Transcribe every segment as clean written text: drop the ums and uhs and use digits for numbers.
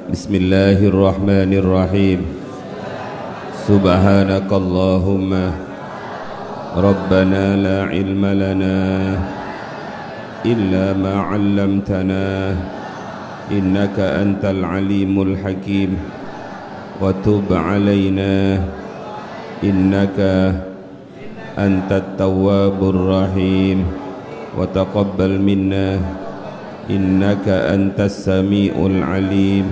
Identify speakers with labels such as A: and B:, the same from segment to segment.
A: Bismillahirrahmanirrahim. Subhanakallahumma Rabbana la ilma lana illa ma 'allamtana innaka antal alimul hakim wa tub 'alaina innaka antat tawwabur rahim wa taqabbal minna innaka antas sami'ul alim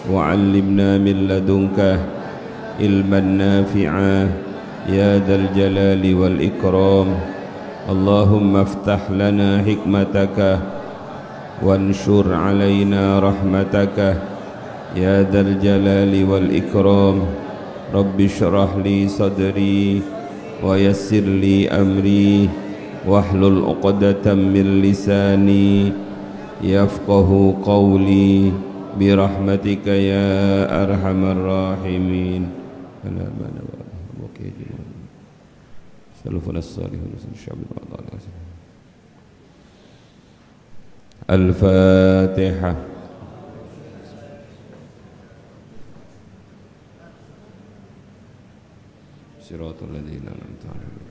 A: wa 'allimna min ladunka ilman nafi'a ya dzal jalali wal ikram. Allahumma iftah lana hikmataka wanshur 'alaina rahmataka ya dzal jalali wal ikram. Rabbi shrah li sadri wa yassir li amri wahlul 'uqdatam min lisani yafqahu qawli birahmatika ya arhamar rahimin. Al-Fatihah. Siratal ladzina an'amta 'alaihim.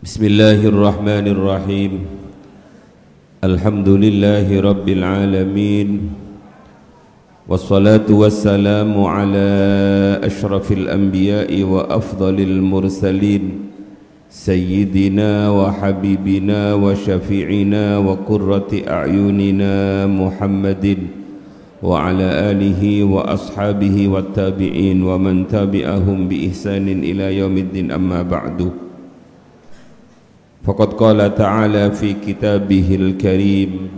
A: Bismillahirrahmanirrahim. Alhamdulillahi rabbil alamin. Wassalatu wassalamu ala ashrafil anbiya'i wa afdalil mursalin sayyidina wa habibina wa syafi'ina wa qurrati a'yunina Muhammadin wa ala alihi wa ashabihi wa tabi'in wa man tabi'ahum bi ihsanin ila yaumiddin, amma ba'du. Faqad qala ta'ala fi kitabihil karim,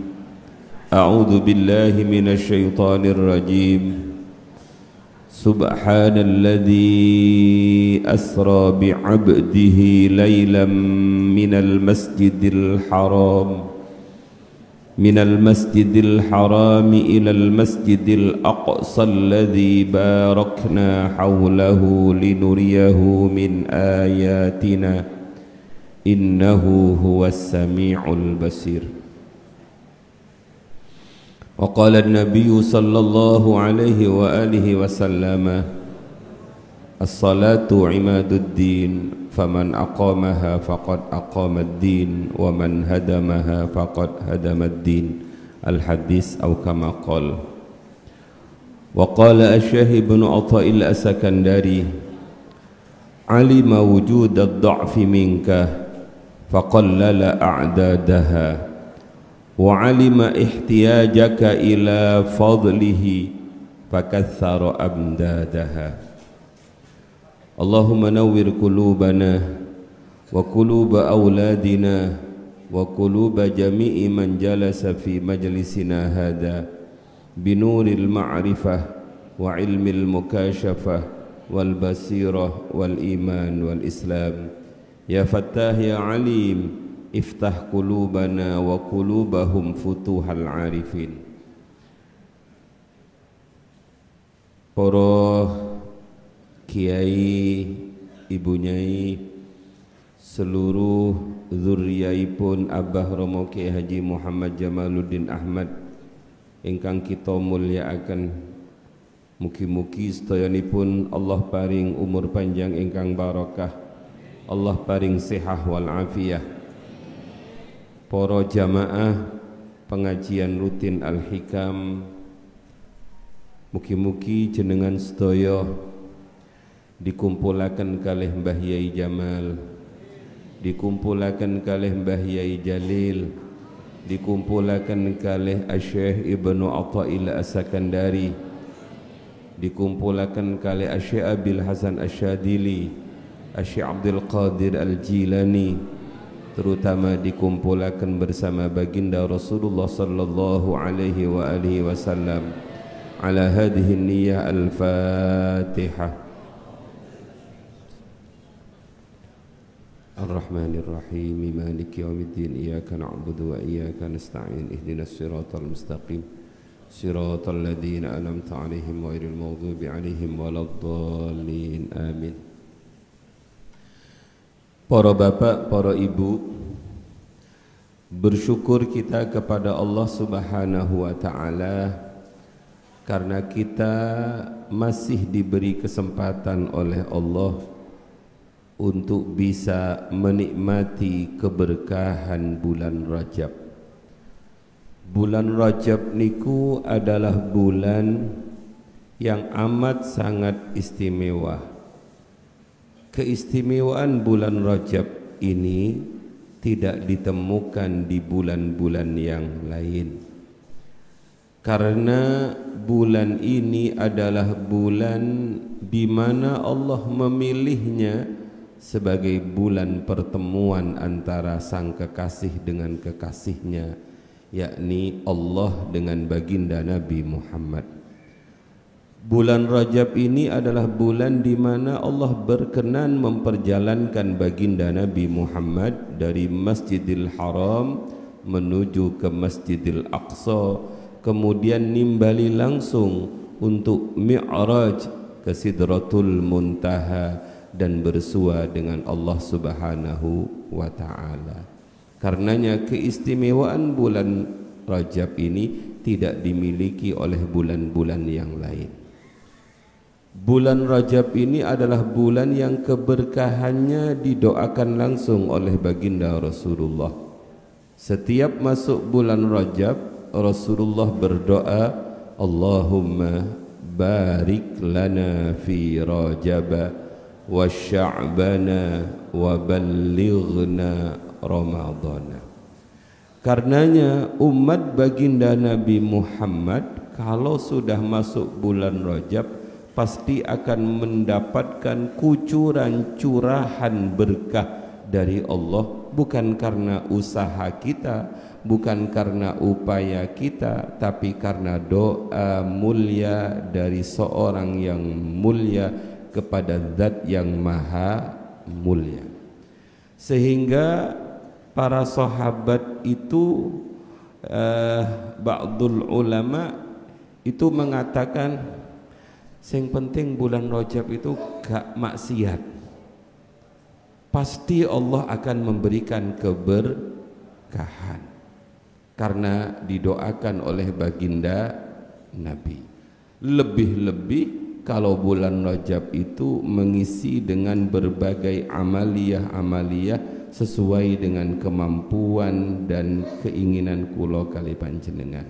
A: a'udzu billahi minasy syaithanir rajim. Subhanalladzi asra bi'abdihi laylan minal masjidil haram ilal masjidil aqsa alladzi barakna hawlahu linuriyahu min ayatina innahu huwas sami'ul basir. Wa qala an-nabiy sallallahu alaihi wa alihi wa sallama, as-salatu imaduddin faman aqamaha faqad aqamad-din wa man hadamaha faqad hadamad-din. Al-hadis atau kama qala. Wa qala asy-syekh Ibnu Atha'il As-Sakandari, alima wujud ad-dha'fi minka faqallala a'dadaha wa alima ihtiyajaka ila fadlihi fakaththara amdadaha. Allahumma nawwir qulubana wa quluba auladina wa quluba jami'i man jalasa fi majlisina hadha binuril ma'rifah wa ilmil mukashafah wal basirah wal iman wal islam. Ya Fattah ya Alim, iftah qulubana wa qulubahum futuhal arifin. Para kiai, ibu nyai, seluruh zuriyaipun Abah Romo Kiai Haji Muhammad Jamaluddin Ahmad ingkang kita mulyakaken, mugi-mugi sedayanipun Allah paring umur panjang ingkang barokah, Allah paring sihah wal afiyah. Para jamaah pengajian rutin Al-Hikam, mugi-mugi jenengan sedaya dikumpulaken kalih Mbah Yai Jamal, dikumpulaken kalih Mbah Yai Jalil, dikumpulaken kalih Asy-Syaikh Ibnu Atha'il As-Sakandari, dikumpulaken kalih Asy-Syaikh Abil Hasan Asy-Syadili, Asy-Syaikh Abdul Qadir Al-Jilani, terutama dikumpulaken bersama baginda Rasulullah sallallahu alaihi wa alihi wasallam. Ala hadhihi niyyah al-Fatihah. Ar-Rahmanir Rahim, Maliki yaumiddin, iyyaka na'budu wa iyyaka nasta'in, ihdinas siratal mustaqim, siratal ladzina an'amta 'alaihim ghairil maghdubi 'alaihim waladdallin. Amin. Para bapak, para ibu, Bersyukur kita kepada Allah Subhanahu wa taala karena kita masih diberi kesempatan oleh Allah untuk bisa menikmati keberkahan bulan Rajab. Bulan Rajab niku adalah bulan yang amat sangat istimewa. Keistimewaan bulan Rajab ini tidak ditemukan di bulan-bulan yang lain, karena bulan ini adalah bulan di mana Allah memilihnya sebagai bulan pertemuan antara sang kekasih dengan kekasihnya, yakni Allah dengan baginda Nabi Muhammad. Bulan Rajab ini adalah bulan di mana Allah berkenan memperjalankan baginda Nabi Muhammad dari Masjidil Haram menuju ke Masjidil Aqsa, kemudian nimbali langsung untuk Mi'raj ke Sidratul Muntaha dan bersua dengan Allah Subhanahu wa taala. Karenanya keistimewaan bulan Rajab ini tidak dimiliki oleh bulan-bulan yang lain. Bulan Rajab ini adalah bulan yang keberkahannya didoakan langsung oleh baginda Rasulullah. Setiap masuk bulan Rajab, Rasulullah berdoa, Allahumma barik lana fi Rajab wa sya'bana wa ballighna Ramadana. Karenanya umat baginda Nabi Muhammad kalau sudah masuk bulan Rajab pasti akan mendapatkan kucuran curahan berkah dari Allah, bukan karena usaha kita, bukan karena upaya kita, tapi karena doa mulia dari seorang yang mulia kepada Zat yang maha mulia. Sehingga para sahabat itu ba'dul ulama itu mengatakan yang penting bulan Rajab itu gak maksiat, pasti Allah akan memberikan keberkahan karena didoakan oleh baginda Nabi. Lebih-lebih kalau bulan Rajab itu mengisi dengan berbagai amaliyah-amaliyah sesuai dengan kemampuan dan keinginan kula kali panjenengan.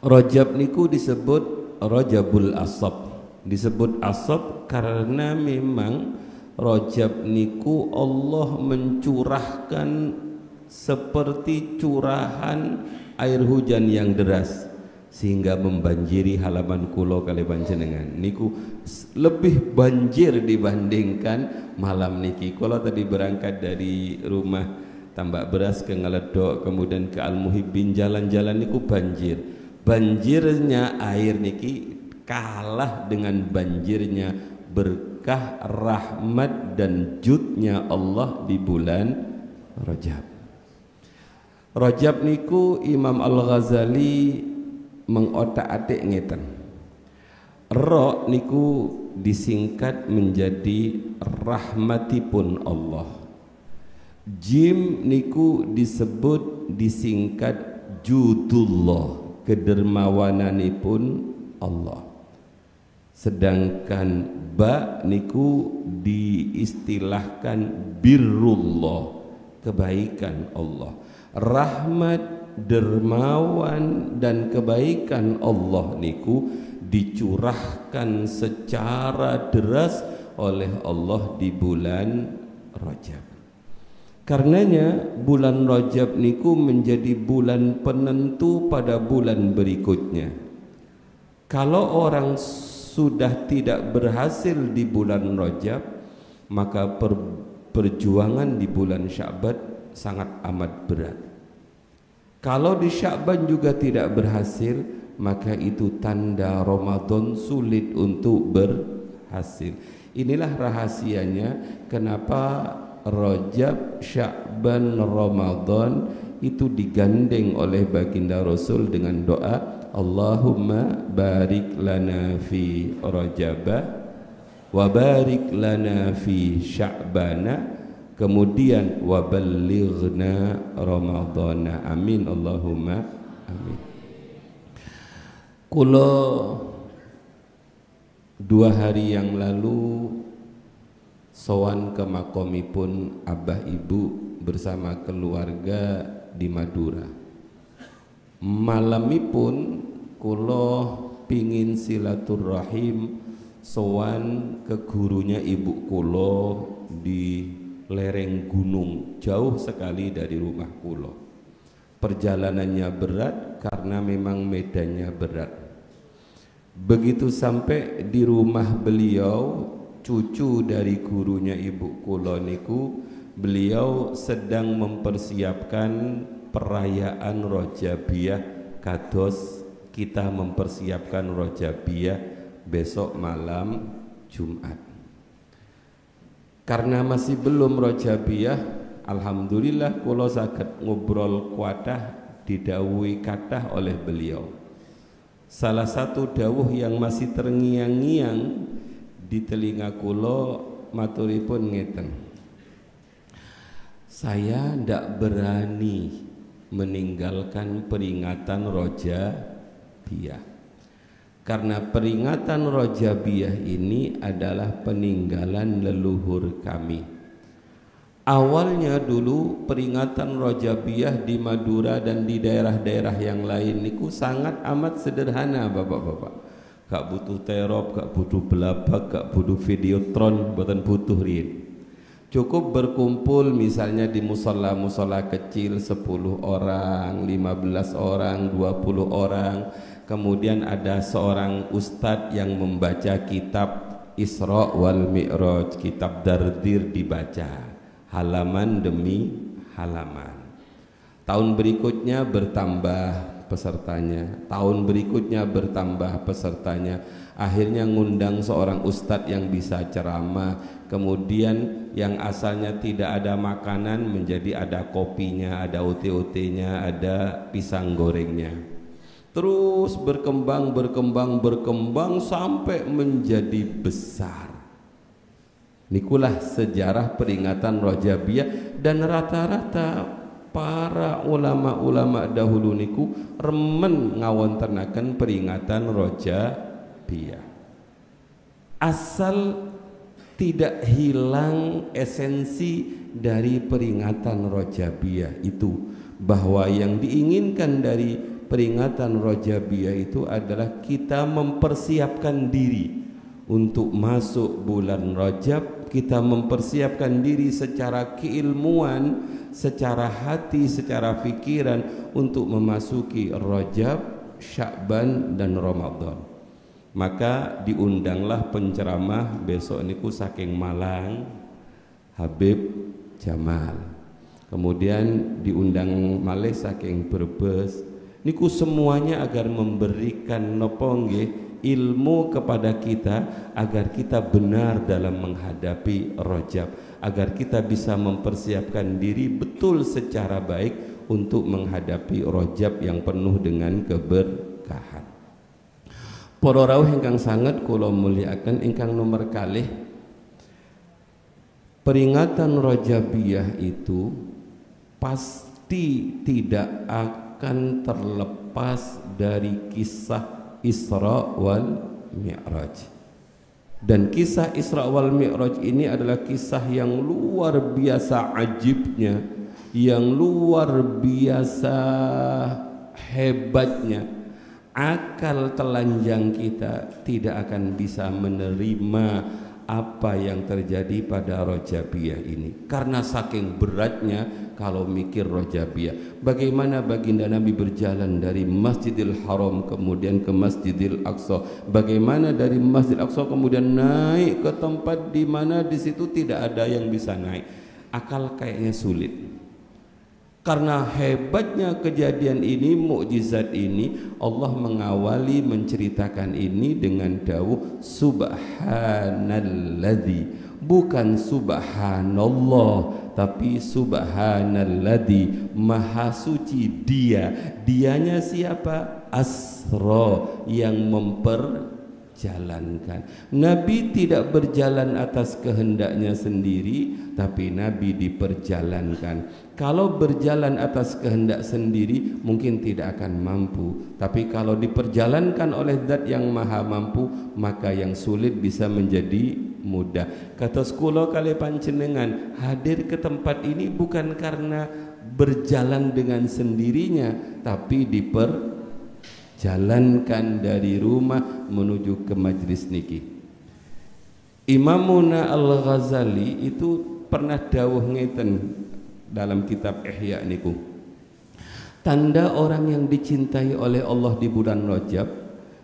A: Rajab niku disebut Rajabul Asab. Disebut Asab karena memang Rajab niku Allah mencurahkan seperti curahan air hujan yang deras sehingga membanjiri halaman kula kali panjenengan. Niku lebih banjir dibandingkan malam niki. Kula tadi berangkat dari rumah Tambak Beras ke Ngaledok, kemudian ke Al Muhibbin, jalan-jalan niku banjir. Banjirnya air niki kalah dengan banjirnya berkah, rahmat dan judnya Allah di bulan Rajab. Rajab niku Imam Al-Ghazali mengotak-atik ngeten. Ra niku disingkat menjadi rahmatipun Allah. Jim niku disingkat judullah, kedermawananipun Allah. Sedangkan ba niku diistilahkan birrullah, kebaikan Allah. Rahmat, dermawan dan kebaikan Allah niku dicurahkan secara deras oleh Allah di bulan Rajab. Karenanya bulan Rajab niku menjadi bulan penentu pada bulan berikutnya. Kalau orang sudah tidak berhasil di bulan Rajab, maka perjuangan di bulan Sya'ban sangat amat berat. Kalau di Sya'ban juga tidak berhasil, maka itu tanda Ramadan sulit untuk berhasil. Inilah rahasianya kenapa Rajab, Sya'ban, Ramadan itu digandeng oleh baginda Rasul dengan doa Allahumma barik lana fi Rajab wa barik lana fi Sya'bana kemudian waballighna ramadhana. Amin Allahumma amin. Kula 2 hari yang lalu sowan ke makomipun abah ibu bersama keluarga di Madura. Malamipun kula pingin silaturahim sowan ke gurunya ibu kula di lereng gunung jauh sekali dari rumah kula. Perjalanannya berat karena memang medannya berat. Begitu sampai di rumah beliau, cucu dari gurunya ibu kula niku, beliau sedang mempersiapkan perayaan Rajabiyah kados kita mempersiapkan Rajabiyah besok malam Jumat. Karena masih belum Rajabiyah, alhamdulillah kula saged ngobrol kuatah didhawuhi kathah oleh beliau. Salah satu dawuh yang masih terngiang-ngiang di telinga kula maturipun ngeten. Saya ndak berani meninggalkan peringatan Rajabiyah. Karena peringatan Rajabiyah ini adalah peninggalan leluhur kami. Awalnya dulu peringatan Rajabiyah di Madura dan di daerah-daerah yang lain niku sangat amat sederhana bapak-bapak. Gak butuh terop, gak butuh belabak, gak butuh videotron, buatan butuh riyen. Cukup berkumpul misalnya di musola-musola kecil 10 orang, 15 orang, 20 orang. Kemudian ada seorang ustadz yang membaca kitab Isra wal Mi'raj, kitab Dardir dibaca halaman demi halaman. Tahun berikutnya bertambah pesertanya, tahun berikutnya bertambah pesertanya. Akhirnya ngundang seorang ustadz yang bisa ceramah. Kemudian yang asalnya tidak ada makanan menjadi ada kopinya, ada ote-otenya, ada pisang gorengnya. Terus berkembang sampai menjadi besar. Nikulah sejarah peringatan Rajabiyah, dan rata-rata para ulama-ulama dahulu niku remen ngawontenaken peringatan Rajabiyah. Asal tidak hilang esensi dari peringatan Rajabiyah itu, bahwa yang diinginkan dari peringatan Rajabiyah itu adalah kita mempersiapkan diri untuk masuk bulan Rajab, kita mempersiapkan diri secara keilmuan, secara hati, secara pikiran untuk memasuki Rajab, Sya'ban dan Ramadan. Maka diundanglah penceramah besok niku saking Malang, Habib Jamal. Kemudian diundang malih saking Brebes. Niku semuanya agar memberikan nopo nggih ilmu kepada kita agar kita benar dalam menghadapi Rajab, agar kita bisa mempersiapkan diri betul secara baik untuk menghadapi Rajab yang penuh dengan keberkahan. Para rawuh ingkang sanget kula mulyakaken, ingkang nomor kalih, peringatan Rajabiyah itu pasti tidak akan terlepas dari kisah Isra wal Mi'raj. Dan kisah Isra wal Mi'raj ini adalah kisah yang luar biasa ajibnya, yang luar biasa hebatnya. Akal telanjang kita tidak akan bisa menerima apa yang terjadi pada Rajabiyah ini, karena saking beratnya kalau mikir Rajabiyah. Bagaimana baginda Nabi berjalan dari Masjidil Haram kemudian ke Masjidil Aqsa, bagaimana dari Masjidil Aqsa kemudian naik ke tempat di mana di situ tidak ada yang bisa naik. Akal kayaknya sulit. Karena hebatnya kejadian ini, mukjizat ini, Allah mengawali menceritakan ini dengan dawuh subhanalladzi, bukan subhanallah, tapi subhanalladzi, maha suci dia. Dianya siapa? Asra, yang jalankan. Nabi tidak berjalan atas kehendaknya sendiri, tapi Nabi diperjalankan. Kalau berjalan atas kehendak sendiri mungkin tidak akan mampu, tapi kalau diperjalankan oleh Zat yang Maha Mampu, maka yang sulit bisa menjadi mudah. Kata sekolah kali panjenengan hadir ke tempat ini bukan karena berjalan dengan sendirinya, tapi diperjalankan dari rumah menuju ke majlis niki. Imamuna Al-Ghazali itu pernah dawuh ngeten dalam kitab Ihya niku. Tanda orang yang dicintai oleh Allah di bulan Rajab,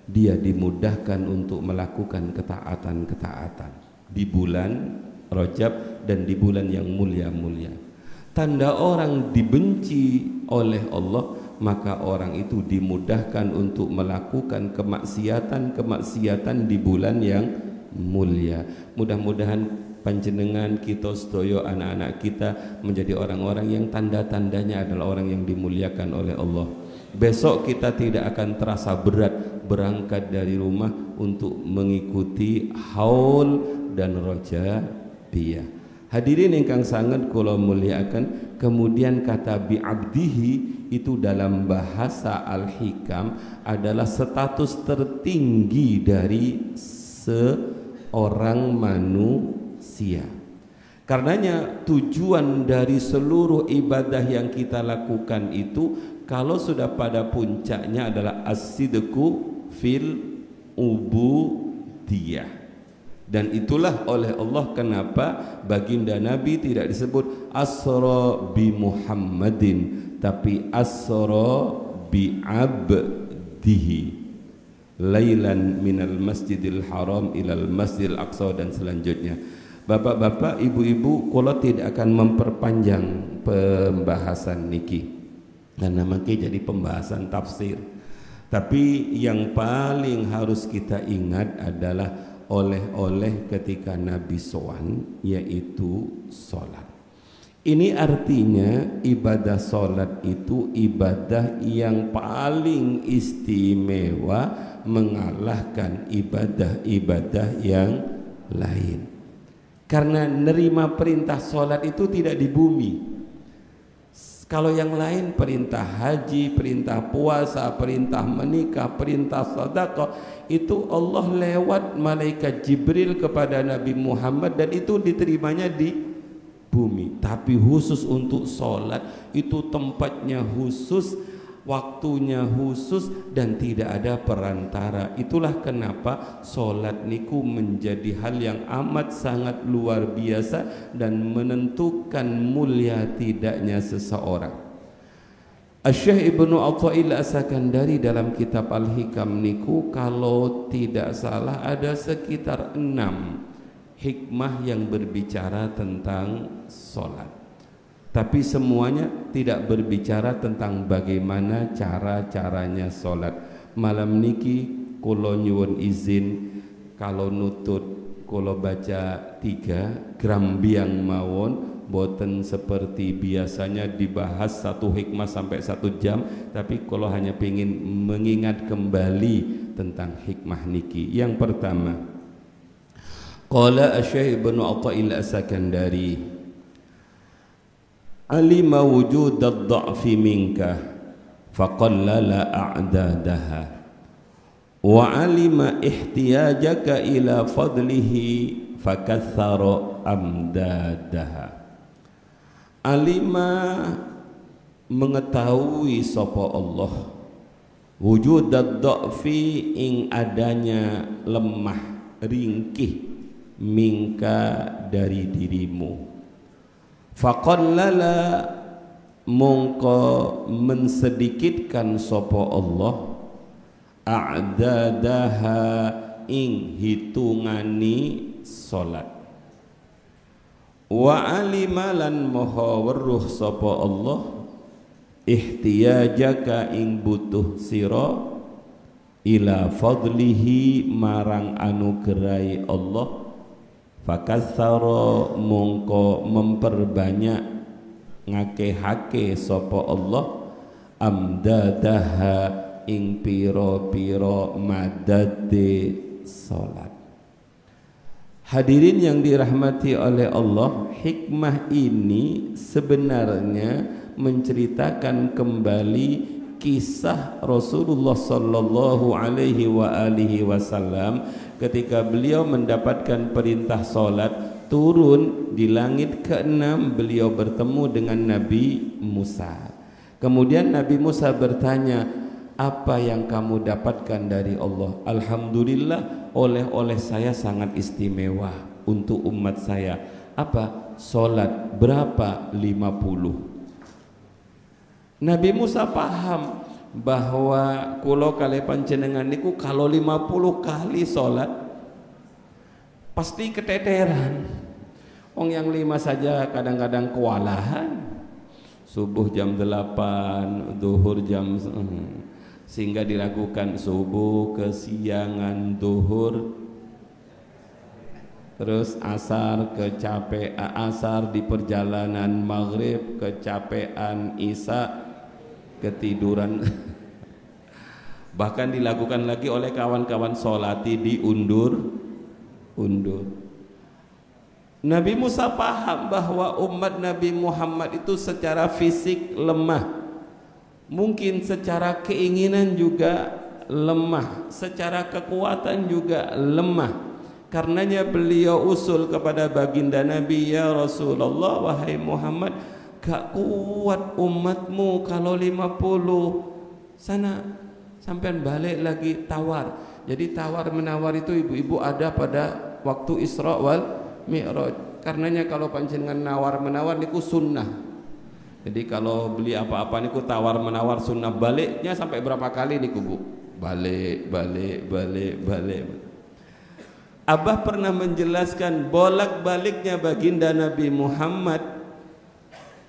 A: dia dimudahkan untuk melakukan ketaatan-ketaatan di bulan Rajab dan di bulan yang mulia-mulia. Tanda orang dibenci oleh Allah, maka orang itu dimudahkan untuk melakukan kemaksiatan-kemaksiatan di bulan yang mulia. Mudah-mudahan panjenengan kita sedaya anak-anak kita menjadi orang-orang yang tanda-tandanya adalah orang yang dimuliakan oleh Allah. Besok kita tidak akan terasa berat berangkat dari rumah untuk mengikuti haul dan rajabiyah. Hadirin ingkang sangat kula muliakan, kemudian kata bi'abdihi itu dalam bahasa Al-Hikam adalah status tertinggi dari seorang manusia. Karenanya tujuan dari seluruh ibadah yang kita lakukan itu kalau sudah pada puncaknya adalah as-sidqu fil ubudiyah. Dan itulah oleh Allah kenapa baginda Nabi tidak disebut asra bi Muhammadin, tapi asra bi abdihi lailan minal masjidil haram ilal masjidil aqsa dan selanjutnya. Bapak-bapak, ibu-ibu, kula tidak akan memperpanjang pembahasan niki karena makin jadi pembahasan tafsir. Tapi yang paling harus kita ingat adalah oleh-oleh ketika Nabi sowan, yaitu sholat. Ini artinya ibadah sholat itu ibadah yang paling istimewa, mengalahkan ibadah-ibadah yang lain. Karena nerima perintah sholat itu tidak di bumi. Kalau yang lain perintah haji, perintah puasa, perintah menikah, perintah sedekah, itu Allah lewat malaikat Jibril kepada Nabi Muhammad dan itu diterimanya di bumi. Tapi khusus untuk sholat itu tempatnya khusus, waktunya khusus dan tidak ada perantara. Itulah kenapa sholat niku menjadi hal yang amat sangat luar biasa dan menentukan mulia tidaknya seseorang. Asy-Syaikh Ibnu Athaillah As-Sakandari dalam kitab Al-Hikam niku kalau tidak salah ada sekitar 6 hikmah yang berbicara tentang sholat. Tapi semuanya tidak berbicara tentang bagaimana cara-caranya sholat. Malam niki kula nyuwun izin kalau nutut kula baca 3 grambiang mawon, boten seperti biasanya dibahas 1 hikmah sampai 1 jam, tapi kula hanya ingin mengingat kembali tentang hikmah niki. Yang pertama, qala Asy-Syaikh Ibnu Athaillah As-Sakandari, alima wujud ad-dha'fi minka faqallala a'dadaha wa alima ihtiyajaka ila fadlihi fakaththara amdadaha. Alima mengetahui sapa Allah wujud ad-dha'fi ing adanya lemah ringkih minka dari dirimu. Faqallala mongko mensedikitkan sapa Allah a'dadaha ing hitungani salat. Wa alimalan moho weruh sapa Allah ihtiyajaka ing butuh sira ila fadlihi marang anugerai Allah. Fakatsara mongko memperbanyak ngakehake sapa Allah amdadaha ing pira-pira madade salat. Hadirin yang dirahmati oleh Allah, hikmah ini sebenarnya menceritakan kembali kisah Rasulullah sallallahu alaihi wasallam ketika beliau mendapatkan perintah salat, turun di langit ke-6, beliau bertemu dengan Nabi Musa. Kemudian Nabi Musa bertanya, apa yang kamu dapatkan dari Allah? Alhamdulillah, oleh-oleh saya sangat istimewa untuk umat saya. Apa? Salat. Berapa? 50. Nabi Musa paham bahwa kulo kali panjenengan niku kalau 50 kali salat pasti keteteran. Wong yang 5 saja kadang-kadang kewalahan. Subuh jam 8, zuhur jam sehingga dilakukan subuh, kesiangan, zuhur, terus asar kecapean, asar di perjalanan, maghrib kecapean, isya ketiduran. Bahkan dilakukan lagi oleh kawan-kawan sholati, diundur. Nabi Musa paham bahwa umat Nabi Muhammad itu secara fisik lemah, mungkin secara keinginan juga lemah, secara kekuatan juga lemah. Karenanya beliau usul kepada baginda Nabi, ya Rasulullah, wahai Muhammad, gak kuat umatmu kalau 50. Sana sampean balik lagi tawar. Jadi tawar menawar itu ibu-ibu ada pada waktu Isra wal Mi'raj. Karenanya kalau panjenengan nawar menawar niku sunnah. Jadi kalau beli apa-apa niku tawar menawar sunnah, baliknya sampai berapa kali niku Bu? Balik. Abah pernah menjelaskan bolak-baliknya baginda Nabi Muhammad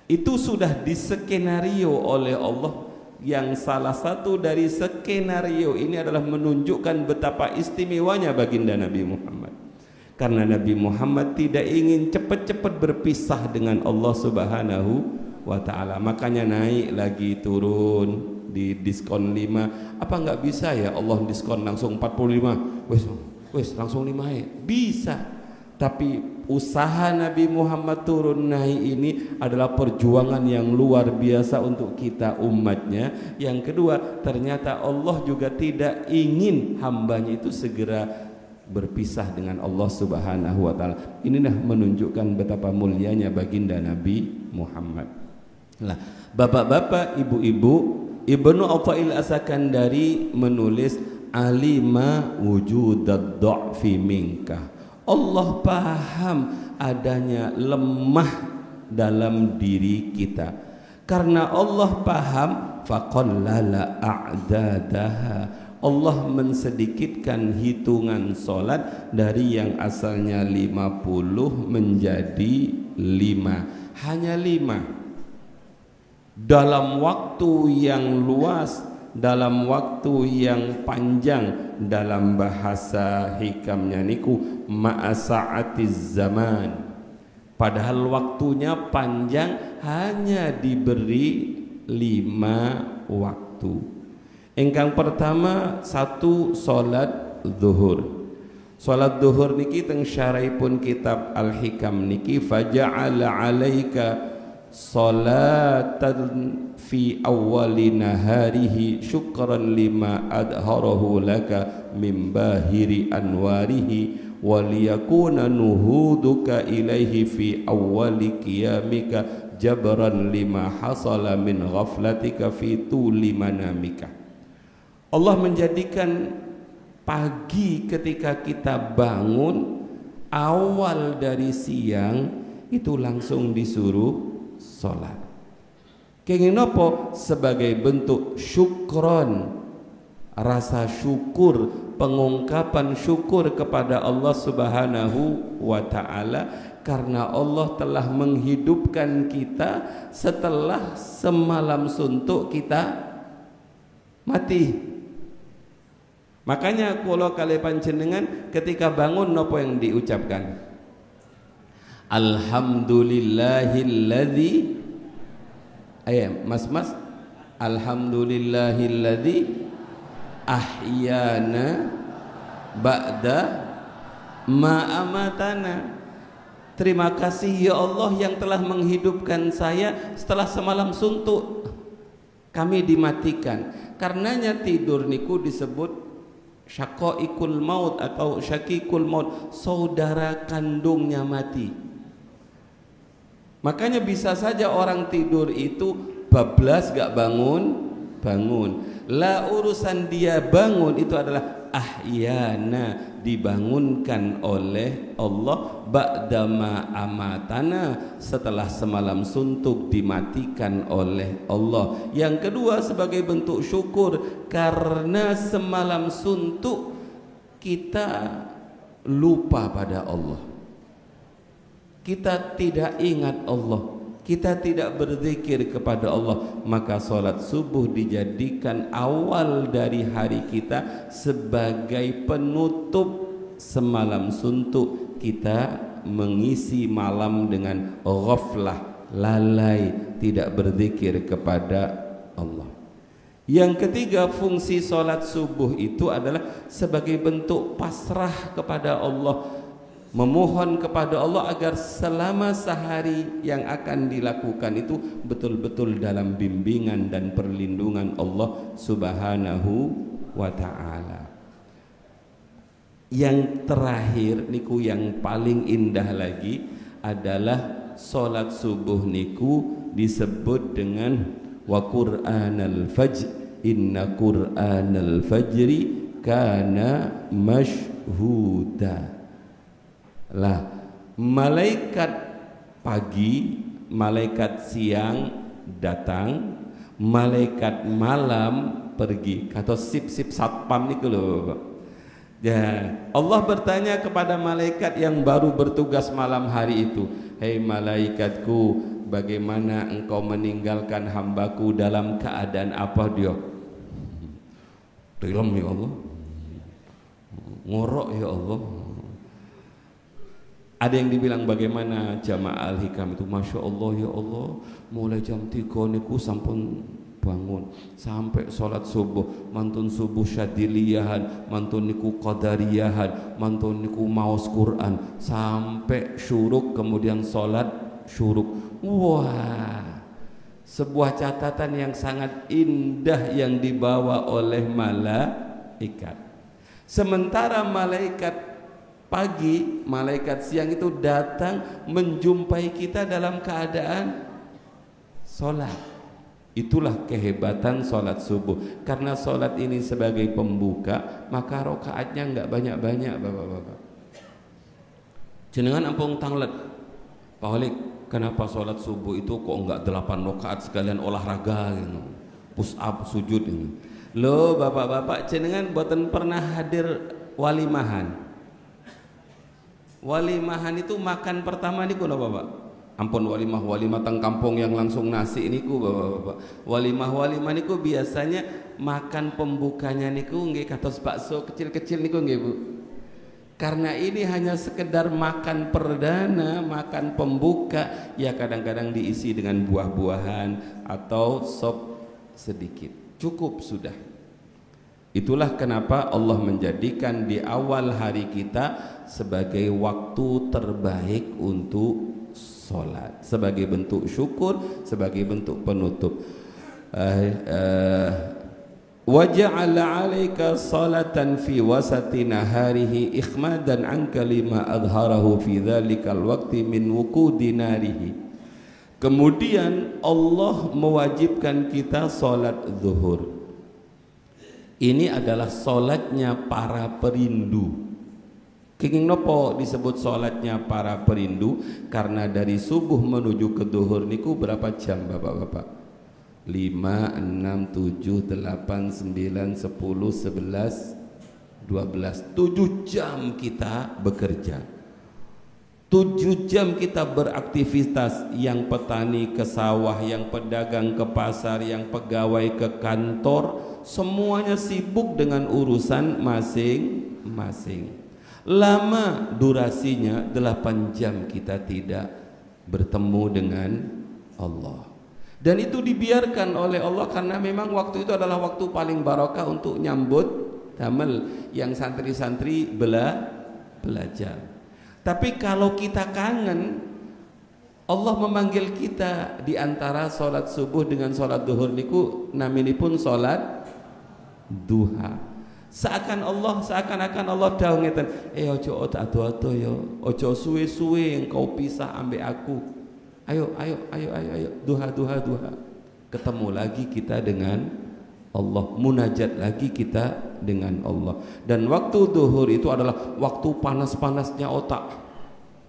A: itu sudah diskenario oleh Allah, yang salah satu dari skenario ini adalah menunjukkan betapa istimewanya baginda Nabi Muhammad. Karena Nabi Muhammad tidak ingin cepat-cepat berpisah dengan Allah Subhanahu wa ta'ala, makanya naik lagi turun di diskon 5. Apa nggak bisa ya Allah diskon langsung 45? Wes langsung 5 ya? Bisa. Tapi usaha Nabi Muhammad turun naik ini adalah perjuangan yang luar biasa untuk kita umatnya. Yang kedua, ternyata Allah juga tidak ingin hambanya itu segera berpisah dengan Allah Subhanahu wa ta'ala. Inilah menunjukkan betapa mulianya baginda Nabi Muhammad. Nah, bapak-bapak, ibu-ibu, Ibnu Athail As-Sakandari menulis alima wujudad dha'fi minka. Allah paham adanya lemah dalam diri kita. Karena Allah paham, faqallala a'dadaha. Allah mensedikitkan hitungan solat dari yang asalnya 50 menjadi 5. Hanya 5. Dalam waktu yang luas, dalam waktu yang panjang, dalam bahasa hikamnya niku ma'asa'atiz zaman. Padahal waktunya panjang, hanya diberi 5 waktu. Engkang pertama, 1 salat zuhur. Salat zuhur niki teng syarahipun kitab Al-Hikam niki faja'ala 'alaika salatan fi awwali naharihi syukran lima adharahu laka min bahiri anwarihi waliyakuna nuhuduka ilaihi fi awwali qiyamika jabran lima hasala min ghaflatika fi tuli manamika. Allah menjadikan pagi ketika kita bangun awal dari siang itu langsung disuruh sholat. Kenging nopo? Sebagai bentuk syukron, rasa syukur, pengungkapan syukur kepada Allah Subhanahu wa ta'ala, karena Allah telah menghidupkan kita setelah semalam suntuk kita mati. Makanya kalau kali panjenengan ketika bangun nopo yang diucapkan? Alhamdulillahilladzi, mas alhamdulillahilladzi ahyana ba'da ma amatana. Terima kasih ya Allah yang telah menghidupkan saya setelah semalam suntuk kami dimatikan. Karenanya tidur niku disebut syaqaiqul maut atau syakikul maut, saudara kandungnya mati. Makanya bisa saja orang tidur itu bablas gak bangun. Lah urusan dia bangun itu adalah ahyana, dibangunkan oleh Allah ba'dama amatana, setelah semalam suntuk dimatikan oleh Allah. Yang kedua sebagai bentuk syukur, karena semalam suntuk kita lupa pada Allah, kita tidak ingat Allah, kita tidak berzikir kepada Allah, maka sholat subuh dijadikan awal dari hari kita sebagai penutup semalam suntuk. Kita mengisi malam dengan ghaflah, lalai, tidak berzikir kepada Allah. Yang ketiga, fungsi sholat subuh itu adalah sebagai bentuk pasrah kepada Allah, memohon kepada Allah agar selama sehari yang akan dilakukan itu betul-betul dalam bimbingan dan perlindungan Allah Subhanahu wa ta'ala. Yang terakhir niku yang paling indah lagi adalah sholat subuh niku disebut dengan wa qur'anal fajr inna qur'anal fajri kana mashhuda. Lah malaikat pagi, malaikat siang datang, malaikat malam pergi. Kata sip-sip satpam niku lho Bapak. Ya, Allah bertanya kepada malaikat yang baru bertugas malam hari itu, "Hei malaikatku, bagaimana engkau meninggalkan hambaku dalam keadaan apa?" Dia, "Dalam ya Allah, ngorok ya Allah." Ada yang dibilang bagaimana jamaah Al-Hikam itu, Masya Allah ya Allah, mulai jam 3 niku sampun bangun sampai sholat subuh, mantun subuh syadiliyahan, mantun niku qadariyahan, mantun niku maos Quran sampai syuruk, kemudian sholat syuruk. Wah, sebuah catatan yang sangat indah yang dibawa oleh malaikat. Sementara malaikat pagi, malaikat siang itu datang menjumpai kita dalam keadaan sholat. Itulah kehebatan sholat subuh. Karena sholat ini sebagai pembuka, maka rokaatnya nggak banyak-banyak Bapak-bapak. Jenengan ampung tanglet Pak Holik, kenapa sholat subuh itu kok nggak 8 rokaat sekalian olahraga gitu, push up, sujud ini. Loh Bapak-bapak, jenengan boten pernah hadir walimahan. Walimahan itu makan pertama niku no Bapak. Ampun, walimah teng kampung yang langsung nasi niku Bapak-bapak. Walimah niku biasanya makan pembukanya niku nggih kados bakso kecil-kecil niku nggih Bu. Karena ini hanya sekedar makan perdana, makan pembuka, ya kadang-kadang diisi dengan buah-buahan atau sop sedikit. Cukup sudah. Itulah kenapa Allah menjadikan di awal hari kita sebagai waktu terbaik untuk sholat, sebagai bentuk syukur, sebagai bentuk penutup. Wa ja'ala 'alaika salatan fi wasati naharihi ikhmadan 'anka lima adharahu fi dhalikal waqti min wuqudi narihi. Kemudian Allah mewajibkan kita sholat zuhur. Ini adalah sholatnya para perindu. Kenging nopo disebut sholatnya para perindu? Karena dari subuh menuju ke zuhur niku berapa jam Bapak-bapak? 5, 6, 7, 8, 9, 10, 11, 12 7 jam kita bekerja, 7 jam kita beraktivitas. Yang petani ke sawah, yang pedagang ke pasar, yang pegawai ke kantor, semuanya sibuk dengan urusan masing-masing. Lama durasinya, 8 jam kita tidak bertemu dengan Allah. Dan itu dibiarkan oleh Allah karena memang waktu itu adalah waktu paling barokah untuk nyambut damel yang santri-santri belajar. Tapi kalau kita kangen, Allah memanggil kita di antara sholat subuh dengan sholat duhur niku naminipun sholat duha. Seakan-akan Allah dawuh ngeten, ojo ado-ado yo, ojo suwe-suwe engkau pisah ambek aku. Ayo, duha. Ketemu lagi kita dengan Allah, munajat lagi kita dengan Allah. Dan waktu duhur itu adalah waktu panas-panasnya otak.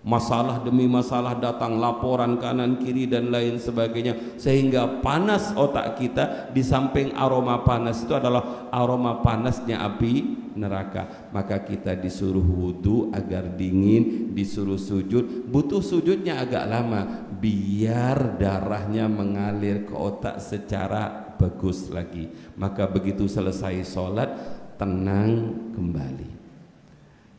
A: Masalah demi masalah datang, laporan kanan kiri dan lain sebagainya, sehingga panas otak kita. Di samping aroma panas itu adalah aroma panasnya api neraka. Maka kita disuruh wudu agar dingin, disuruh sujud. Butuh sujudnya agak lama biar darahnya mengalir ke otak secara bagus lagi. Maka begitu selesai sholat, tenang kembali.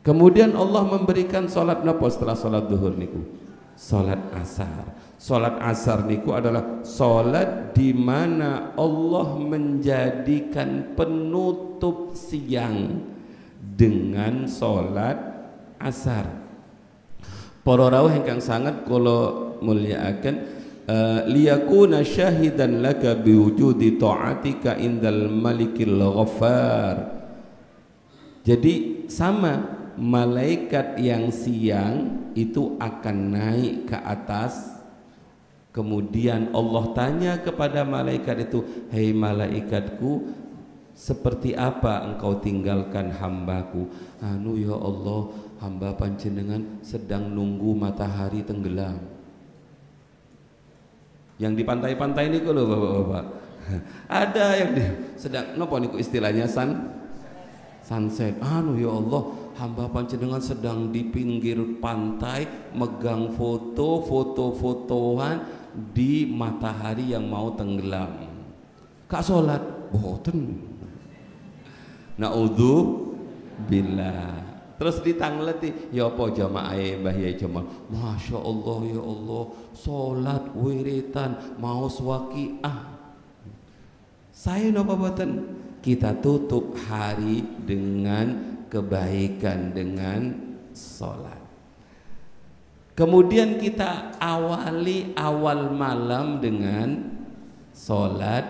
A: Kemudian Allah memberikan sholat napa setelah sholat duhur niku? Sholat asar. Sholat asar niku adalah sholat di mana Allah menjadikan penutup siang dengan sholat asar. Para rawuh ingkang sangat kula mulyakaken, liyakuna syahidan laka biwujudi ta'atika indal malikil ghaffar. Jadi sama, malaikat yang siang itu akan naik ke atas. Kemudian Allah tanya kepada malaikat itu, hei malaikatku, seperti apa engkau tinggalkan hambaku? Anu ya Allah, hamba panjenengan sedang nunggu matahari tenggelam. Yang di pantai-pantai ini kalau bapak-bapak ada yang sedang nopo niku istilahnya sunset. Anu ya Allah, hamba panjenengan sedang di pinggir pantai megang foto-fotoan di matahari yang mau tenggelam. Kak sholat boten. Naudzubillah. Terus ditangleti, ya apa jamaah Mbah Yai Jamal? Masya Allah ya Allah, sholat wiritan mau waqiah. Saya napa boten? Kita tutup hari dengan kebaikan, dengan sholat. Kemudian kita awali awal malam dengan sholat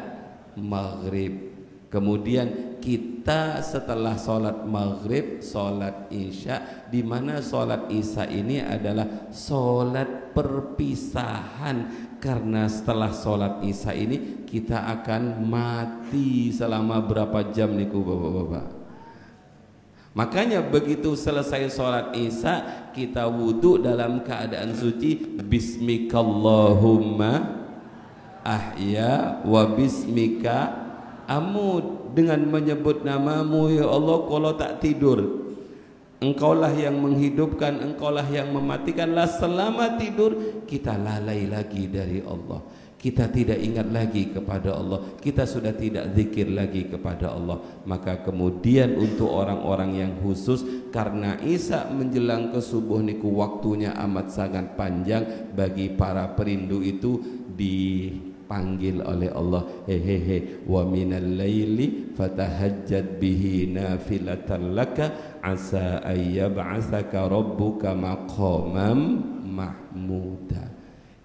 A: maghrib. Kemudian kita setelah sholat maghrib sholat isya, di mana sholat isya ini adalah sholat perpisahan, karena setelah sholat isya ini kita akan mati selama berapa jam niku bapak-bapak. Makanya begitu selesai sholat isya kita wudhu dalam keadaan suci, bismikallahumma ahya wa bismika amud, dengan menyebut namamu ya Allah kalau tak tidur. Engkaulah yang menghidupkan, engkaulah yang mematikanlah. Selama tidur kita lalai lagi dari Allah, kita tidak ingat lagi kepada Allah, kita sudah tidak zikir lagi kepada Allah. Maka kemudian untuk orang-orang yang khusus, karena isya menjelang ke subuh niku waktunya amat sangat panjang, bagi para perindu itu dipanggil oleh Allah, hehehe wa minal laili fatahajjad bihi nafilatan laka asa ayyab'atsaka rabbuka maqamam mahmuda.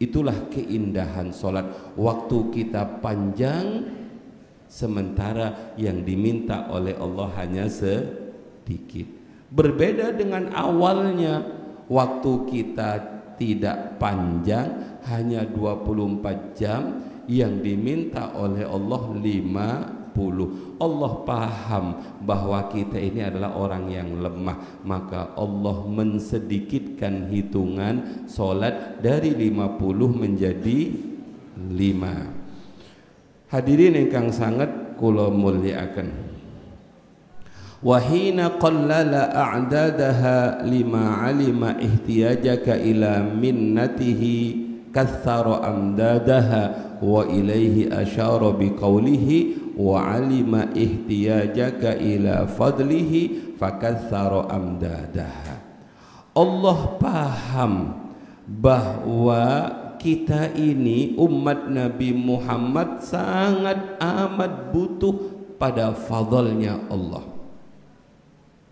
A: Itulah keindahan sholat. Waktu kita panjang, sementara yang diminta oleh Allah hanya sedikit. Berbeda dengan awalnya, waktu kita tidak panjang, hanya 24 jam, yang diminta oleh Allah 50. Allah paham bahwa kita ini adalah orang yang lemah, maka Allah mensedikitkan hitungan sholat dari 50 menjadi 5. Hadirin ingkang sangat kula mulyakaken, wahina qallala a'dadaha lima alima ihtiyajaka ila minnatihi kathara amdadaha wa ilaihi asyara biqaulihi wa alima ihtiyajaka ila fadlihi fakathara amdadaha. Allah paham bahwa kita ini umat Nabi Muhammad sangat amat butuh pada fadlnya Allah.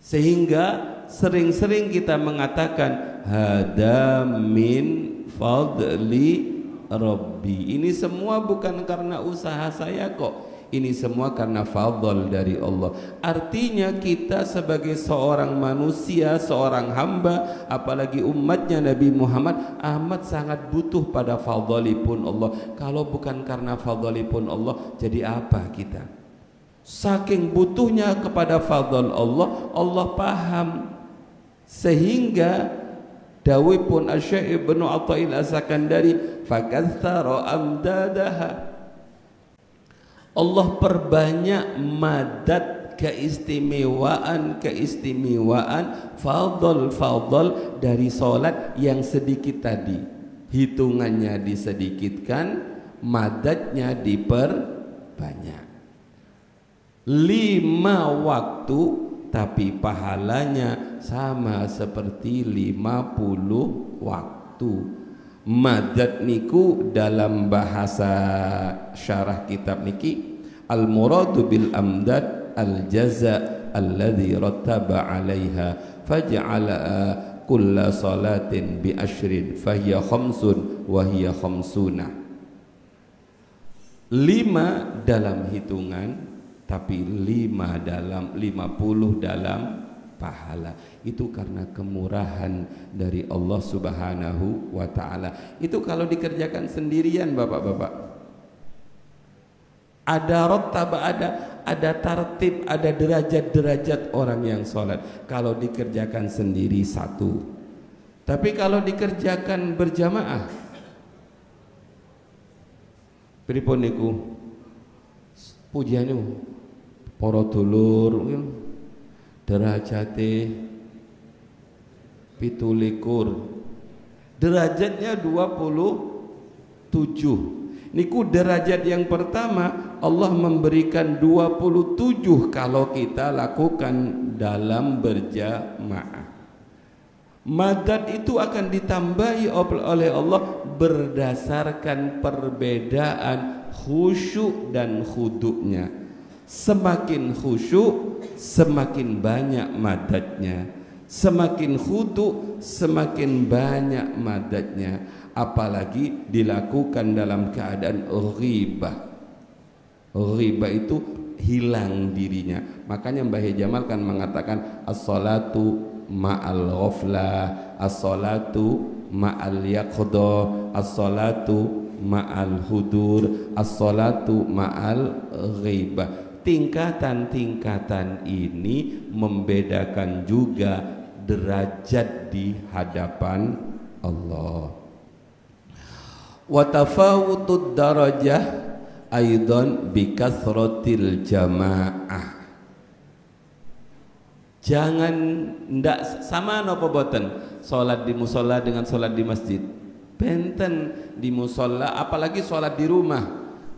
A: Sehingga sering-sering kita mengatakan hada min fadli Rabbi. Ini semua bukan karena usaha saya kok. Ini semua karena fadl dari Allah. Artinya kita sebagai seorang manusia, seorang hamba, apalagi umatnya Nabi Muhammad, amat sangat butuh pada fadlipun Allah. Kalau bukan karena fadlipun Allah, jadi apa kita? Saking butuhnya kepada fadl Allah, Allah paham. Sehingga dawuhipun Asy-Syaikh Ibnu Athaillah As-Sakandari, fakatsara amdadaha. Allah perbanyak madad, keistimewaan fadl dari salat yang sedikit tadi. Hitungannya disedikitkan, madadnya diperbanyak. 5 waktu tapi pahalanya sama seperti 50 waktu. Madad niku dalam bahasa syarah kitab niki al muradu bil amdad al jaza alladhi rattaba 'alaiha faj'ala kulla salatin bi asyrin fahiya khamsun wa hiya khamsuna. 5 dalam hitungan tapi 5 dalam 50 dalam pahala. Itu karena kemurahan dari Allah Subhanahu wa ta'ala. Itu kalau dikerjakan sendirian bapak-bapak, ada rotab, ada tartib, ada derajat-derajat orang yang sholat. Kalau dikerjakan sendiri satu, tapi kalau dikerjakan berjamaah, pripun niku pujiannya para dulur derajate 17, derajatnya 27. Niku derajat yang pertama Allah memberikan 27 kalau kita lakukan dalam berjamaah. Madad itu akan ditambahi oleh Allah berdasarkan perbedaan khusyuk dan khuduknya. Semakin khusyuk semakin banyak madadnya, semakin khudu semakin banyak madadnya, apalagi dilakukan dalam keadaan ghibah. Ghibah itu hilang dirinya. Makanya Mbah Jamal kan mengatakan as-salatu ma'al ghaflah, as-salatu ma'al yaqdha, as-salatu ma'al hudur, as-salatu ma'al ghibah. Tingkatan-tingkatan ini membedakan juga derajat di hadapan Allah. Wa tafawutud darajah aidan bi kathratil jamaah. Jangan ndak sama napa boten salat di musala dengan salat di masjid. Benten di musala, apalagi salat di rumah,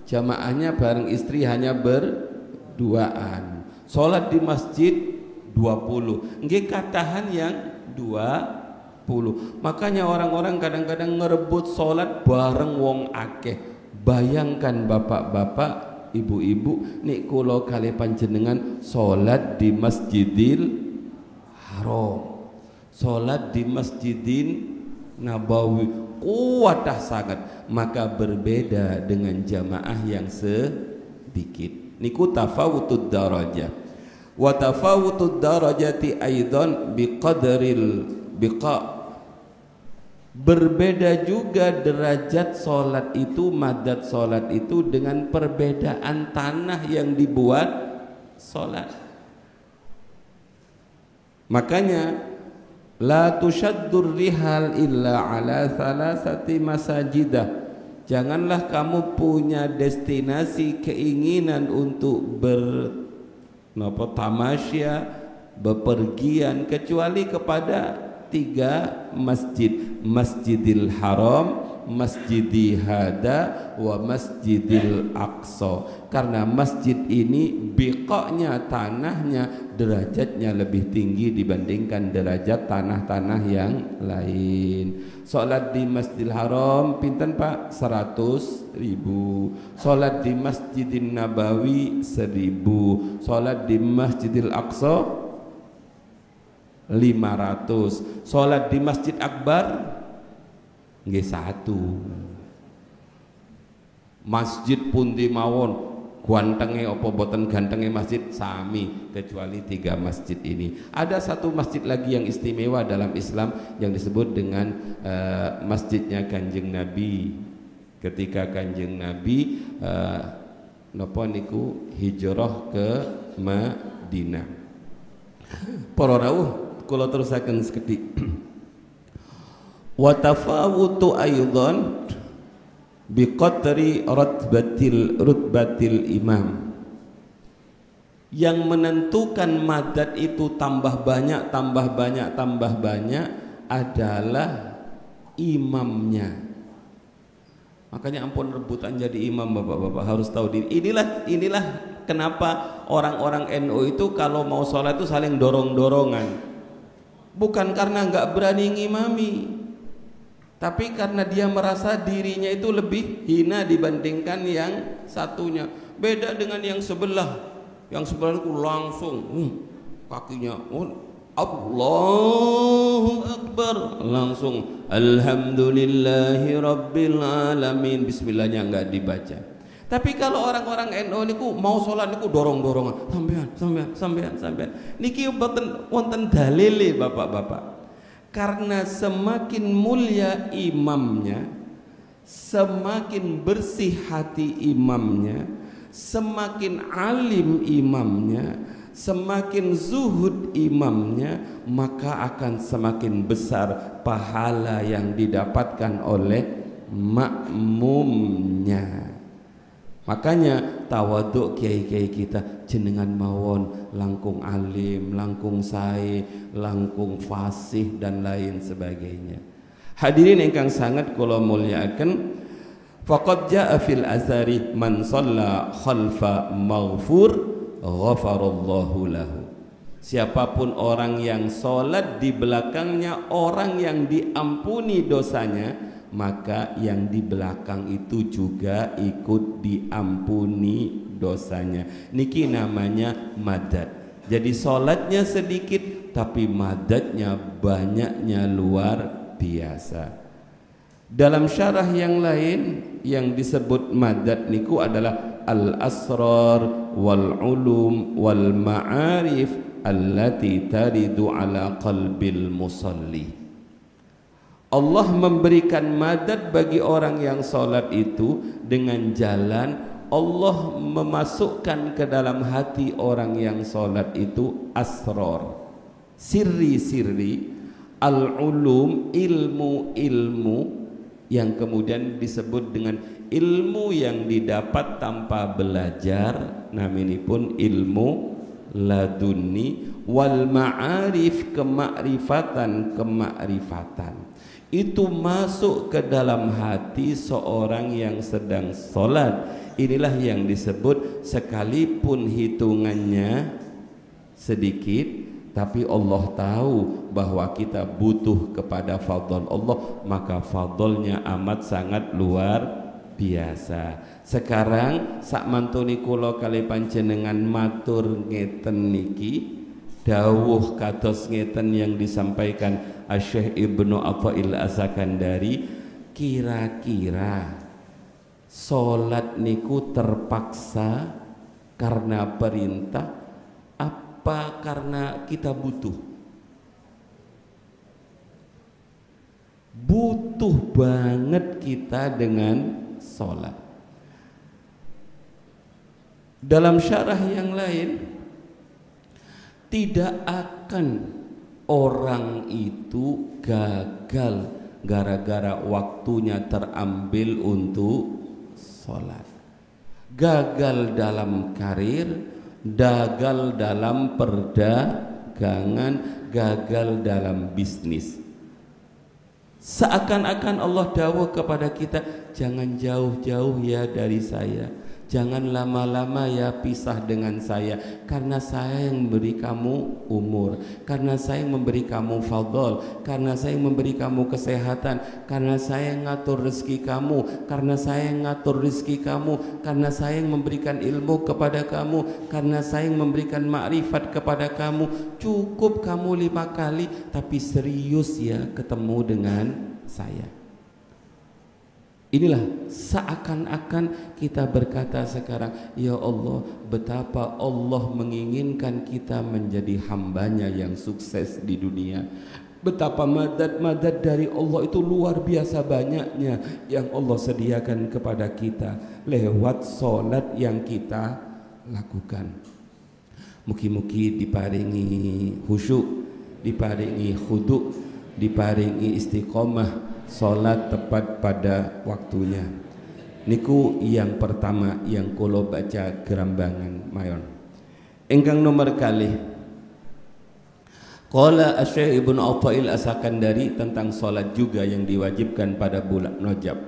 A: jamaahnya bareng istri hanya berduaan. Salat di masjid 20, nggih katahan yang 20. Makanya orang-orang kadang-kadang ngerebut salat bareng wong akeh. Bayangkan bapak-bapak, ibu-ibu, nik kula kali panjenengan salat di Masjidil Haram, salat di Masjidin Nabawi, kuatah sangat, maka berbeda dengan jamaah yang sedikit. Niku tafawutud darajah. Wa tafawutud darajati aidan biqadril berbeda juga derajat solat itu, madad solat itu dengan perbedaan tanah yang dibuat solat. Makanya la tushaddur rihal illa ala thalathati masajidah. Janganlah kamu punya destinasi keinginan untuk tamasya, bepergian kecuali kepada 3 masjid: Masjidil Haram, Masjidi Hada, wa Masjidil Aqsa. Karena masjid ini biqa'nya, tanahnya, derajatnya lebih tinggi dibandingkan derajat tanah-tanah yang lain. Salat di Masjidil Haram pinten Pak? 100.000. Salat di Masjidin Nabawi 1000. Salat di Masjidil Aqsa 500. Salat di Masjid Akbar nggih 1. Masjid pundi mawon gantenge apa boten gantenge masjid sami, kecuali 3 masjid ini. Ada satu masjid lagi yang istimewa dalam Islam yang disebut dengan masjidnya Kanjeng Nabi. Ketika Kanjeng Nabi napa niku hijrah ke Madinah. Para rawuh kula terusaken sekedhik. Wa tafawutu aidan biqadri rutbatil imam. Yang menentukan madad itu tambah banyak adalah imamnya. Makanya ampun rebutan jadi imam bapak-bapak, harus tahu diri. Inilah kenapa orang-orang NU itu kalau mau sholat itu saling dorong-dorongan. Bukan karena nggak berani ngimami, tapi karena dia merasa dirinya itu lebih hina dibandingkan yang satunya. Beda dengan yang sebelah. Yang sebelah itu langsung kakinya Allahu Akbar, langsung Alhamdulillahi Rabbil Alamin, bismillahnya enggak dibaca. Tapi kalau orang-orang NU niku mau sholat niku dorong-dorongan, sampean. Niki wonten dalile bapak-bapak. Karena semakin mulia imamnya, semakin bersih hati imamnya, semakin alim imamnya, semakin zuhud imamnya, maka akan semakin besar pahala yang didapatkan oleh makmumnya. Makanya tawaduk kiai-kiai kita jenengan mawon langkung alim, langkung sae, langkung fasih dan lain sebagainya. Hadirin ingkang sangat kula mulyakaken, faqad jaa fil azari man shalla khalfa maghfur ghafarallahu lahu. Siapapun orang yang sholat di belakangnya orang yang diampuni dosanya, maka yang di belakang itu juga ikut diampuni dosanya. Niki namanya madad. Jadi sholatnya sedikit tapi madadnya banyaknya luar biasa. Dalam syarah yang lain yang disebut madad niku adalah al-asrar wal ulum wal ma'arif allati taridu ala qalbil musalli. Allah memberikan madad bagi orang yang sholat itu dengan jalan Allah memasukkan ke dalam hati orang yang sholat itu asrar, sirri-sirri, al-ulum, ilmu-ilmu yang kemudian disebut dengan ilmu yang didapat tanpa belajar, naminipun ilmu laduni, wal ma'arif, kemakrifatan, itu masuk ke dalam hati seorang yang sedang sholat. Inilah yang disebut sekalipun hitungannya sedikit, tapi Allah tahu bahwa kita butuh kepada fadl Allah, maka fadlnya amat sangat luar biasa. Sekarang sak mantuni kula kali panjenengan matur ngeten niki, dawuh kados ngeten yang disampaikan Syekh Ibnu Athail As-Sakandari, kira-kira salat niku terpaksa karena perintah apa karena kita butuh? Butuh banget kita dengan salat. Dalam syarah yang lain, tidak akan orang itu gagal gara-gara waktunya terambil untuk sholat. Gagal dalam karir, gagal dalam perdagangan, gagal dalam bisnis. Seakan-akan Allah dawuh kepada kita, jangan jauh-jauh ya dari saya, jangan lama-lama ya pisah dengan saya, karena saya yang memberi kamu umur, karena saya yang memberi kamu fadl, karena saya yang memberi kamu kesehatan, karena saya yang ngatur rezeki kamu, karena saya yang ngatur rezeki kamu, karena saya yang memberikan ilmu kepada kamu, karena saya yang memberikan makrifat kepada kamu. Cukup kamu 5 kali, tapi serius ya ketemu dengan saya. Inilah seakan-akan kita berkata sekarang, ya Allah, betapa Allah menginginkan kita menjadi hambanya yang sukses di dunia. Betapa madad-madad dari Allah itu luar biasa banyaknya yang Allah sediakan kepada kita lewat solat yang kita lakukan. Mugi-mugi diparingi khusyuk, diparingi khudu', diparingi istiqomah, solat tepat pada waktunya. Niku yang pertama yang kula baca gerambangan mayon. Ingkang nomor kali, qala Asy-Syaikh Ibnu Athail As-Sakandari tentang solat juga yang diwajibkan pada bulan Rajab.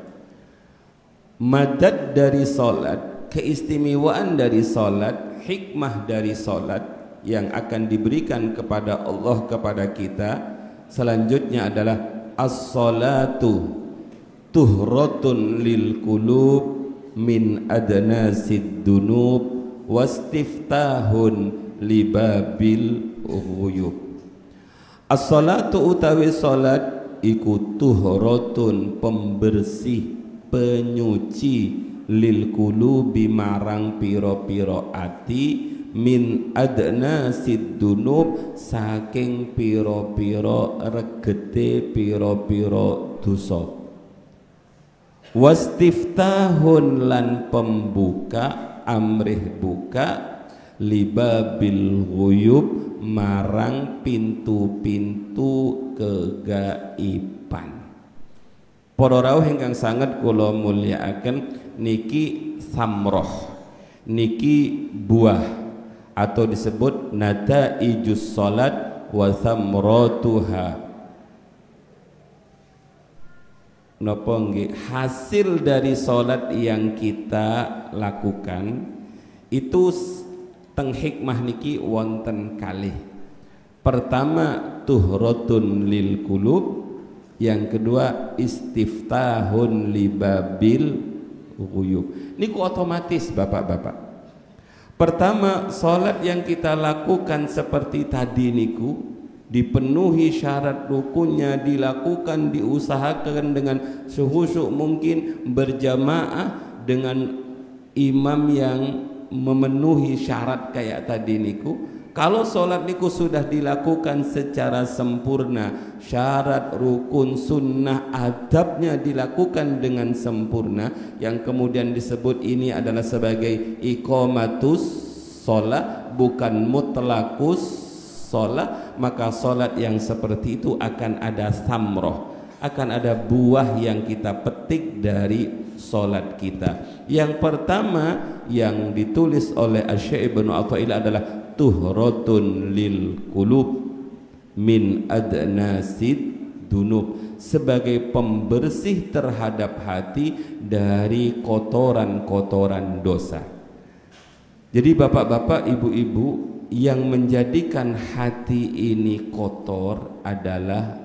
A: Madad dari solat, keistimewaan dari solat, hikmah dari solat yang akan diberikan kepada Allah kepada kita selanjutnya adalah as-salatu tuhratun lil qulub min adnasid dunub wastiftahun libabil ghuyub. As-salatu utawi salat iku tuhratun, pembersih, penyuci, lil qulubi marang piro-piro ati, min adnasid dunub saking piro-piro regete piro-piro dosa, wastiftahun lan pembuka, amrih buka, libabil ghuyub marang pintu-pintu kegaiban. Para rawuh ingkang sanget kula mulyakaken, niki samroh, niki buah atau disebut nataijus salat wa thamratuha. Napa nggih, hasil dari salat yang kita lakukan itu teng hikmah niki wonten kalih. Pertama tuhratun lil qulub, yang kedua istiftahun libabil ghuyub. Niku otomatis bapak-bapak. Pertama, salat yang kita lakukan seperti tadi niku dipenuhi syarat rukunnya, dilakukan, diusahakan dengan sehusyuk mungkin, berjamaah dengan imam yang memenuhi syarat kayak tadi niku. Kalau sholat niku sudah dilakukan secara sempurna, syarat, rukun, sunnah, adabnya dilakukan dengan sempurna, yang kemudian disebut ini adalah sebagai iqamatus sholat, bukan mutlakus sholat, maka sholat yang seperti itu akan ada samroh, akan ada buah yang kita petik dari sholat kita. Yang pertama yang ditulis oleh Asy-Syaikh Ibnu Athail adalah tuhratun lil qulub min adnasid dunub, sebagai pembersih terhadap hati dari kotoran-kotoran dosa. Jadi bapak-bapak, ibu-ibu, yang menjadikan hati ini kotor adalah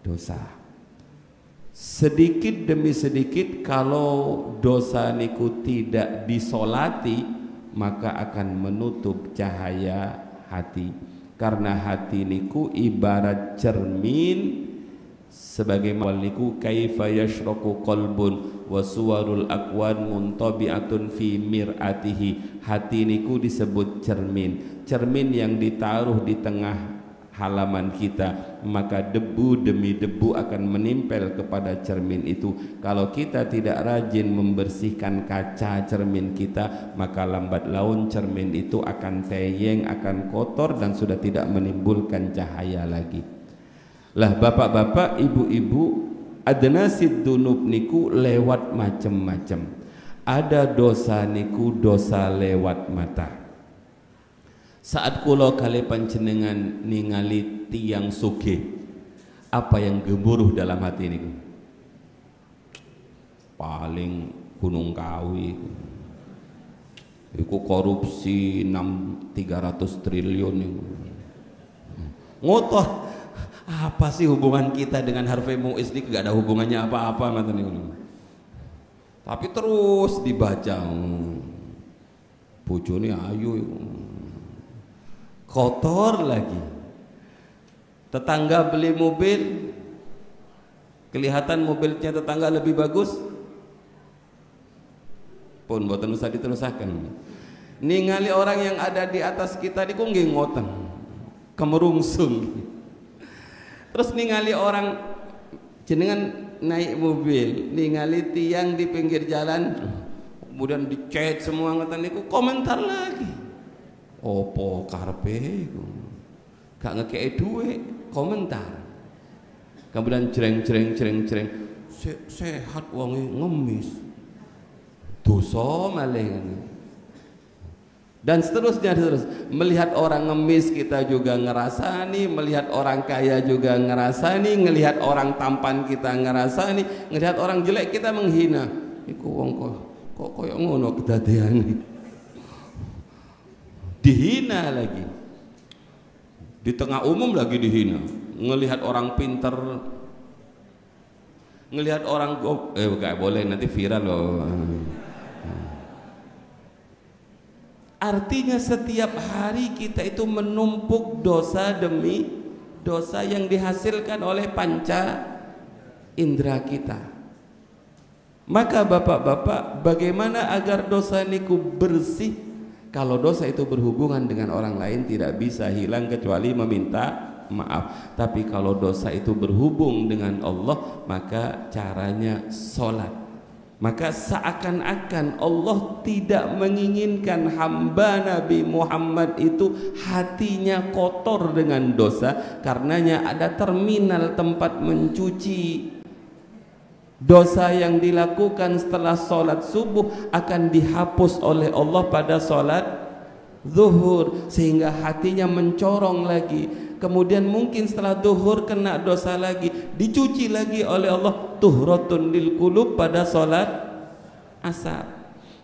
A: dosa. Sedikit demi sedikit kalau dosa niku tidak disolati, maka akan menutup cahaya hati. Karena hati niku ibarat cermin, sebagai niku kaifa yashraqu qalbun wa suwarul aqwan muntabi'atun fi mir'atihi. Hati niku disebut cermin, cermin yang ditaruh di tengah halaman kita, maka debu demi debu akan menempel kepada cermin itu. Kalau kita tidak rajin membersihkan kaca cermin kita, maka lambat laun cermin itu akan teyeng, akan kotor, dan sudah tidak menimbulkan cahaya lagi. Lah bapak-bapak, ibu-ibu, adnasid dunub niku lewat macem-macem. Ada dosa niku dosa lewat mata. Saat kula kali panjenengan ningali tiang sugih, apa yang gemuruh dalam hati niku? Paling Gunung Kawi. Iku korupsi 300 triliun itu. Ngotot. Apa sih hubungan kita dengan Harvey Muiz ini? Gak ada hubungannya apa-apa. Tapi terus dibaca. Bojone ayu. Kotor lagi. Tetangga beli mobil, kelihatan mobilnya tetangga lebih bagus, pun boten usah diterusakan. Ningali orang yang ada di atas kita di nggih ngoten, kemerungsung. Terus ningali orang jenengan naik mobil, ningali tiang di pinggir jalan, kemudian dicet semua ngoten niku, komentar lagi. Opo karepe iku? Gak ngekei duit, komentar. Kemudian jreng sehat wonge ngemis. Dosa malih. Dan seterusnya terus. Melihat orang ngemis kita juga ngerasani, melihat orang kaya juga ngerasani, ngelihat orang tampan kita ngerasani, ngelihat orang jelek kita menghina. Iku wong kok koyo ngono kedadeane. Dihina lagi. Di tengah umum lagi dihina. Ngelihat orang pinter, ngelihat orang gak boleh nanti viral loh. Artinya setiap hari kita itu menumpuk dosa demi dosa yang dihasilkan oleh panca indera kita. Maka bapak-bapak, bagaimana agar dosa niku bersih? Kalau dosa itu berhubungan dengan orang lain tidak bisa hilang kecuali meminta maaf. Tapi kalau dosa itu berhubung dengan Allah, maka caranya sholat. Maka seakan-akan Allah tidak menginginkan hamba Nabi Muhammad itu hatinya kotor dengan dosa. Karenanya ada terminal tempat mencuci. Dosa yang dilakukan setelah sholat subuh akan dihapus oleh Allah pada sholat zuhur, sehingga hatinya mencorong lagi. Kemudian mungkin setelah zuhur kena dosa lagi, dicuci lagi oleh Allah, tuhratun lil qulub pada sholat asar.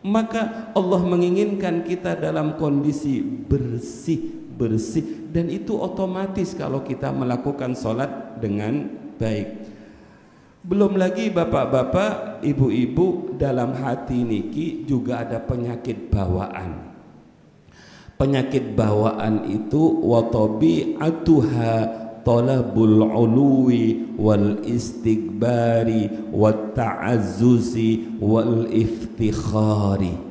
A: Maka Allah menginginkan kita dalam kondisi bersih, dan itu otomatis kalau kita melakukan sholat dengan baik. Belum lagi bapak-bapak, ibu-ibu, dalam hati niki juga ada penyakit bawaan. Penyakit bawaan itu watabi'atuha talabul uluwi wal istighbari wat ta'azzuzi wal iftikhari.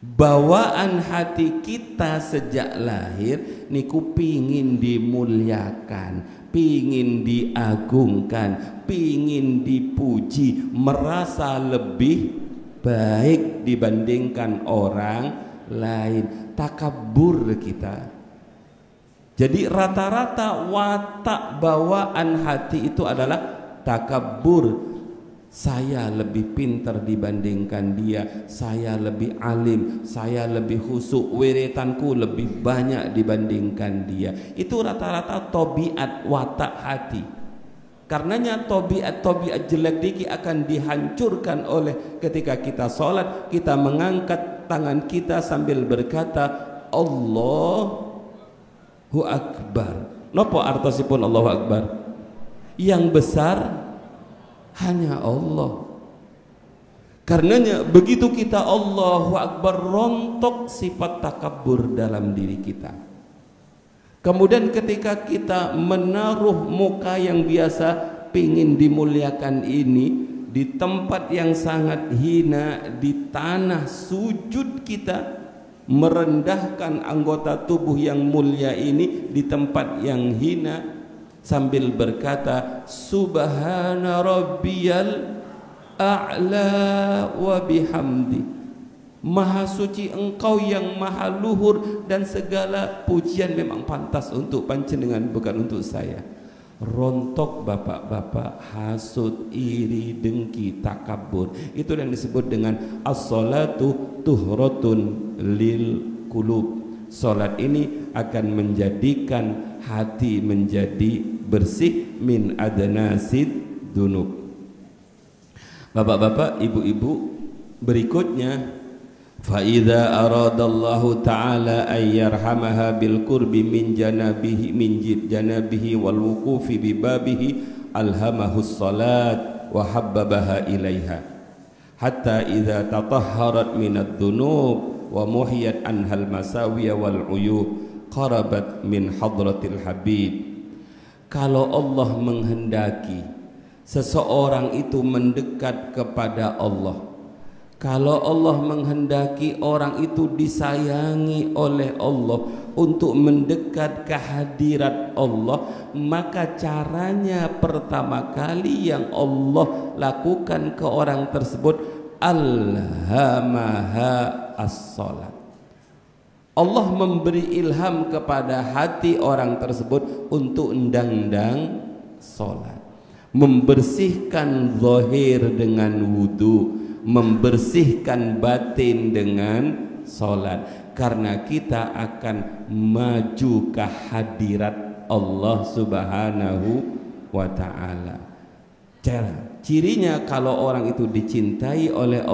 A: Bawaan hati kita sejak lahir niku pingin dimuliakan, pingin diagungkan, pingin dipuji, merasa lebih baik dibandingkan orang lain, takabur kita. Jadi rata-rata watak bawaan hati itu adalah takabur. Saya lebih pintar dibandingkan dia, saya lebih alim, saya lebih khusyuk, wiritanku lebih banyak dibandingkan dia. Itu rata-rata tabiat watak hati. Karenanya tabiat jelek diki akan dihancurkan oleh ketika kita sholat, kita mengangkat tangan kita sambil berkata Allahu Akbar. Napa artosipun Allahu Akbar? Yang besar hanya Allah. Karenanya begitu kita Allahu Akbar, rontok sifat takabur dalam diri kita. Kemudian ketika kita menaruh muka yang biasa pingin dimuliakan ini di tempat yang sangat hina, di tanah sujud kita merendahkan anggota tubuh yang mulia ini di tempat yang hina, sambil berkata subhana rabbiyal a'la wa bihamdi, maha suci engkau yang maha luhur dan segala pujian memang pantas untuk panjenengan, bukan untuk saya. Rontok bapak-bapak, hasud, iri, dengki, takabur, itu yang disebut dengan as-salatu tuhratun lil qulub. Salat ini akan menjadikan hati menjadi bersih min adnasid dunub. Bapak-bapak, ibu-ibu, berikutnya fa idza aradallahu ta'ala ay yarhamaha bil qurbi min janabihi wal wuqufi bi babihi alhamahus salat wa habbabaha ilaiha hatta idza tatahharat minad dhunub wa muhiyat anhal masawiya wal uyub qarabat min hadratil habib. Kalau Allah menghendaki seseorang itu mendekat kepada Allah, kalau Allah menghendaki orang itu disayangi oleh Allah untuk mendekat ke hadirat Allah, maka caranya pertama kali yang Allah lakukan ke orang tersebut, alhamaha as-salat. Allah memberi ilham kepada hati orang tersebut untuk ndang-ndang salat, membersihkan zahir dengan wudu, membersihkan batin dengan salat, karena kita akan maju ke hadirat Allah Subhanahu wa ta'ala. Cirinya kalau orang itu dicintai oleh Allah